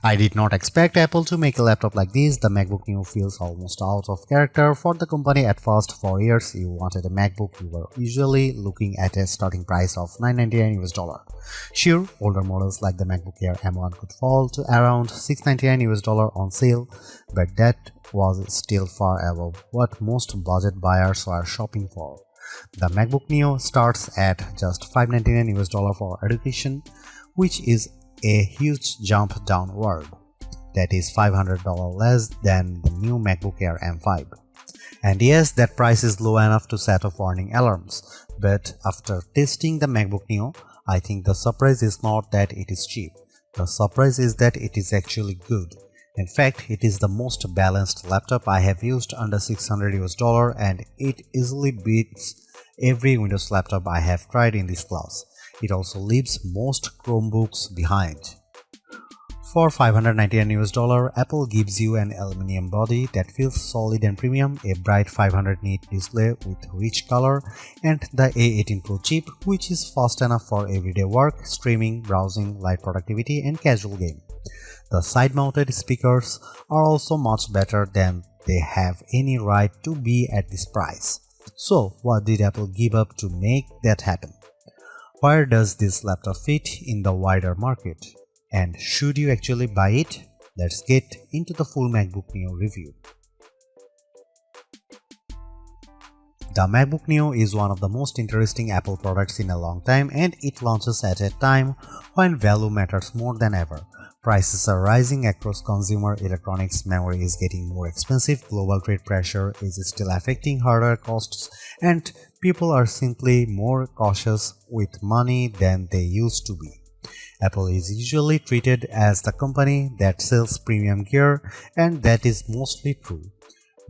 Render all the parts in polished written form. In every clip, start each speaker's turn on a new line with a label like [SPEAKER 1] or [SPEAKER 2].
[SPEAKER 1] I did not expect Apple to make a laptop like this. The MacBook Neo feels almost out of character for the company. At first, for years you wanted a MacBook, you were usually looking at a starting price of $999 US. Sure, older models like the MacBook Air M1 could fall to around $699 US on sale, but that was still far above what most budget buyers were shopping for. The MacBook Neo starts at just $599 US for education, which is a huge jump downward. That is $500 less than the new MacBook Air M5. And yes, that price is low enough to set off warning alarms, but after testing the MacBook Neo, I think the surprise is not that it is cheap. The surprise is that it is actually good. In fact, it is the most balanced laptop I have used under $600 US, and it easily beats every Windows laptop I have tried in this class. It also leaves most Chromebooks behind. For $599 US, Apple gives you an aluminum body that feels solid and premium, a bright 500 nit display with rich color, and the A18 Pro chip, which is fast enough for everyday work, streaming, browsing, light productivity, and casual game. The side-mounted speakers are also much better than they have any right to be at this price. So, what did Apple give up to make that happen? Where does this laptop fit in the wider market? And should you actually buy it? Let's get into the full MacBook Neo review. The MacBook Neo is one of the most interesting Apple products in a long time, and it launches at a time when value matters more than ever. Prices are rising across consumer electronics, memory is getting more expensive, global trade pressure is still affecting hardware costs, and people are simply more cautious with money than they used to be. Apple is usually treated as the company that sells premium gear, and that is mostly true.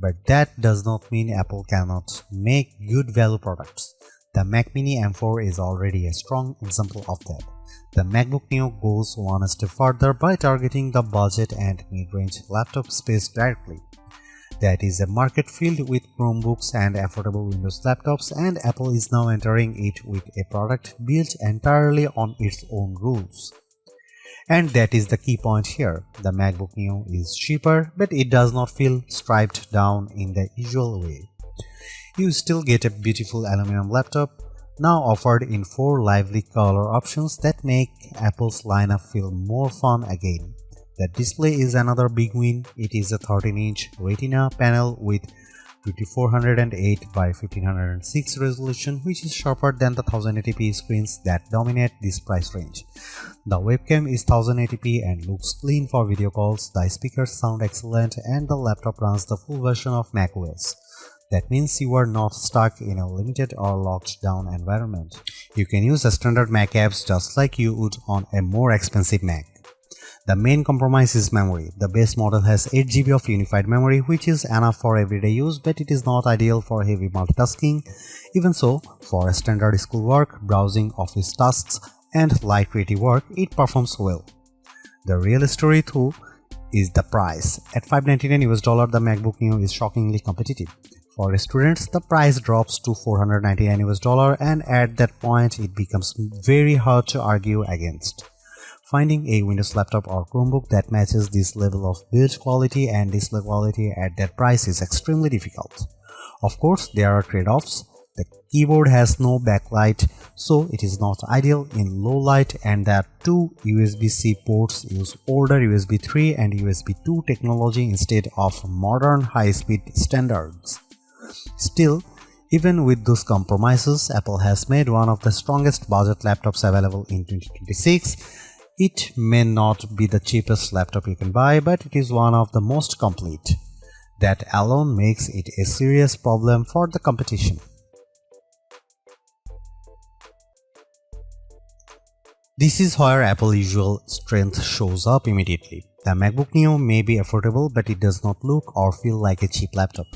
[SPEAKER 1] But that does not mean Apple cannot make good value products. The Mac Mini M4 is already a strong example of that. The MacBook Neo goes one step further by targeting the budget and mid-range laptop space directly. That is a market filled with Chromebooks and affordable Windows laptops, and Apple is now entering it with a product built entirely on its own rules. And that is the key point here. The MacBook Neo is cheaper, but it does not feel striped down in the usual way. You still get a beautiful aluminum laptop, now offered in 4 lively color options that make Apple's lineup feel more fun again. The display is another big win. It is a 13-inch Retina panel with 2408 by 1506 resolution, which is sharper than the 1080p screens that dominate this price range. The webcam is 1080p and looks clean for video calls, the speakers sound excellent, and the laptop runs the full version of macOS. That means you are not stuck in a limited or locked down environment. You can use the standard Mac apps just like you would on a more expensive Mac. The main compromise is memory. The base model has 8GB of unified memory, which is enough for everyday use, but it is not ideal for heavy multitasking. Even so, for standard schoolwork, browsing, office tasks, and light creative work, it performs well. The real story though is the price. At $599 US, the MacBook Neo is shockingly competitive. For students, the price drops to $499 US, and at that point it becomes very hard to argue against. Finding a Windows laptop or Chromebook that matches this level of build quality and display quality at that price is extremely difficult. Of course, there are trade-offs. The keyboard has no backlight, so it is not ideal in low light, and the 2 USB-C ports use older USB 3 and USB 2 technology instead of modern high-speed standards. Still, even with those compromises, Apple has made one of the strongest budget laptops available in 2026. It may not be the cheapest laptop you can buy, but it is one of the most complete. That alone makes it a serious problem for the competition. This is where Apple's usual strength shows up immediately. The MacBook Neo may be affordable, but it does not look or feel like a cheap laptop.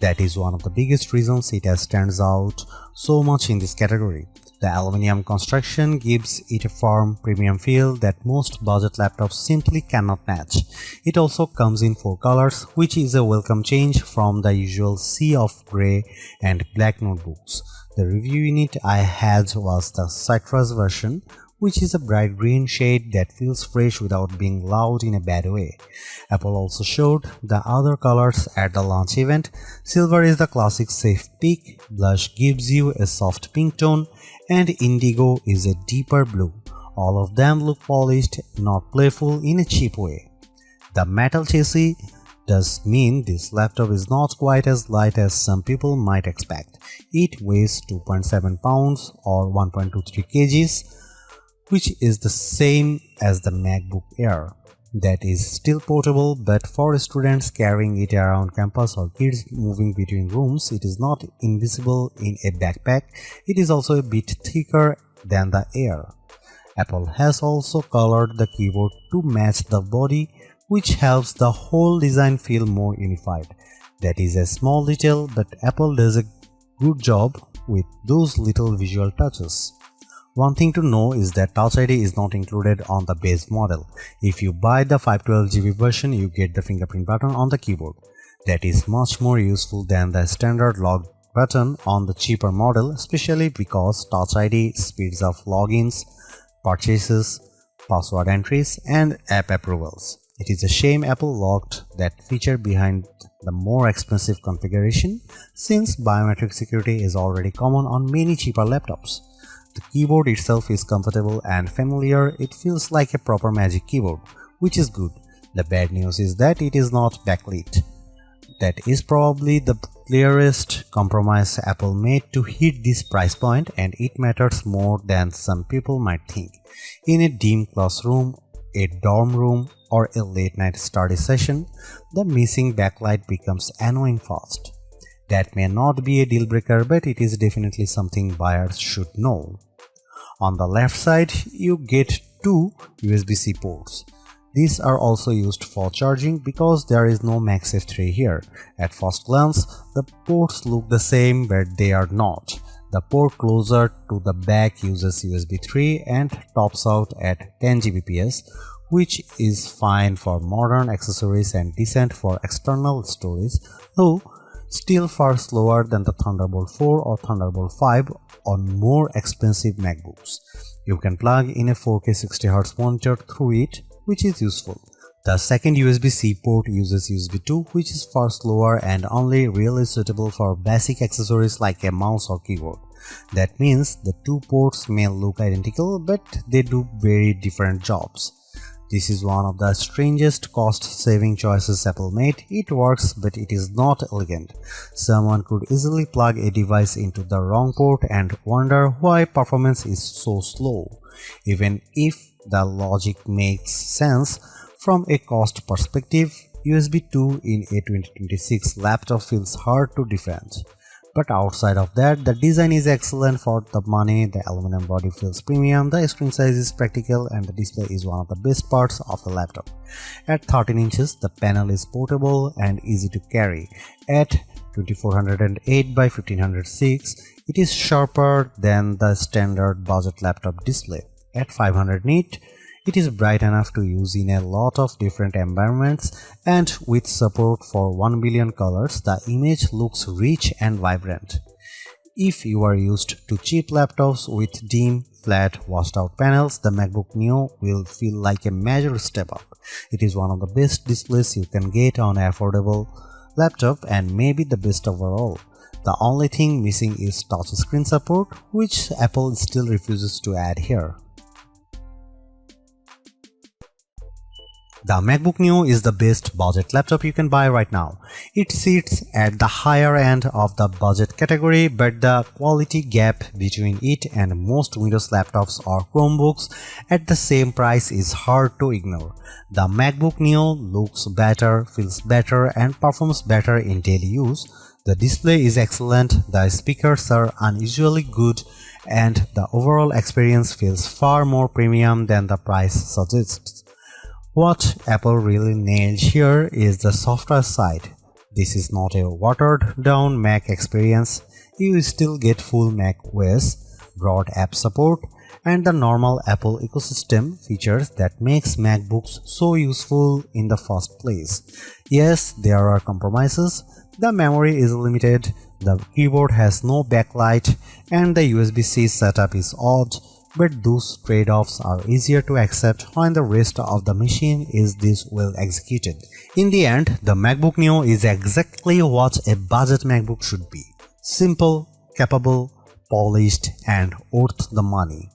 [SPEAKER 1] That is one of the biggest reasons it stands out so much in this category. The aluminum construction gives it a firm, premium feel that most budget laptops simply cannot match. It also comes in 4 colors, which is a welcome change from the usual sea of grey and black notebooks. The review unit I had was the citrus version, which is a bright green shade that feels fresh without being loud in a bad way. Apple also showed the other colors at the launch event. Silver is the classic safe pick, blush gives you a soft pink tone, and indigo is a deeper blue. All of them look polished, not playful in a cheap way. The metal chassis does mean this laptop is not quite as light as some people might expect. It weighs 2.7 pounds or 1.23 kgs, which is the same as the MacBook Air. That is still portable, but for students carrying it around campus or kids moving between rooms, it is not invisible in a backpack. It is also a bit thicker than the Air. Apple has also colored the keyboard to match the body, which helps the whole design feel more unified. That is a small detail, but Apple does a good job with those little visual touches. One thing to know is that Touch ID is not included on the base model. If you buy the 512GB version, you get the fingerprint button on the keyboard. That is much more useful than the standard log button on the cheaper model, especially because Touch ID speeds up logins, purchases, password entries, and app approvals. It is a shame Apple locked that feature behind the more expensive configuration, since biometric security is already common on many cheaper laptops. The keyboard itself is comfortable and familiar. It feels like a proper Magic Keyboard, which is good. The bad news is that it is not backlit. That is probably the clearest compromise Apple made to hit this price point, and it matters more than some people might think. In a dim classroom, a dorm room, or a late-night study session, the missing backlight becomes annoying fast. That may not be a deal breaker, but it is definitely something buyers should know. On the left side, you get two USB-C ports. These are also used for charging because there is no MagSafe 3 here. At first glance, the ports look the same, but they are not. The port closer to the back uses USB 3 and tops out at 10 Gbps, which is fine for modern accessories and decent for external storage, though still far slower than the Thunderbolt 4 or Thunderbolt 5 on more expensive MacBooks. You can plug in a 4K 60Hz monitor through it, which is useful. The second USB-C port uses USB 2, which is far slower and only really suitable for basic accessories like a mouse or keyboard. That means the two ports may look identical, but they do very different jobs. This is one of the strangest cost-saving choices Apple made. It works, but it is not elegant. Someone could easily plug a device into the wrong port and wonder why performance is so slow. Even if the logic makes sense from a cost perspective, USB 2 in a 2026 laptop feels hard to defend. But outside of that, the design is excellent for the money, the aluminum body feels premium, the screen size is practical, and the display is one of the best parts of the laptop. At 13 inches, the panel is portable and easy to carry. At 2408 by 1506, it is sharper than the standard budget laptop display. At 500 nit, it is bright enough to use in a lot of different environments, and with support for 1 billion colors, the image looks rich and vibrant. If you are used to cheap laptops with dim, flat, washed-out panels, the MacBook Neo will feel like a major step up. It is one of the best displays you can get on an affordable laptop and maybe the best overall. The only thing missing is touchscreen support, which Apple still refuses to add here. The MacBook Neo is the best budget laptop you can buy right now. It sits at the higher end of the budget category, but the quality gap between it and most Windows laptops or Chromebooks at the same price is hard to ignore. The MacBook Neo looks better, feels better, and performs better in daily use. The display is excellent, the speakers are unusually good, and the overall experience feels far more premium than the price suggests. What Apple really nailed here is the software side. This is not a watered-down Mac experience. You still get full Mac OS, broad app support, and the normal Apple ecosystem features that makes MacBooks so useful in the first place. Yes, there are compromises. The memory is limited, the keyboard has no backlight, and the USB-C setup is odd, but those trade-offs are easier to accept when the rest of the machine is this well executed. In the end, the MacBook Neo is exactly what a budget MacBook should be: simple, capable, polished, and worth the money.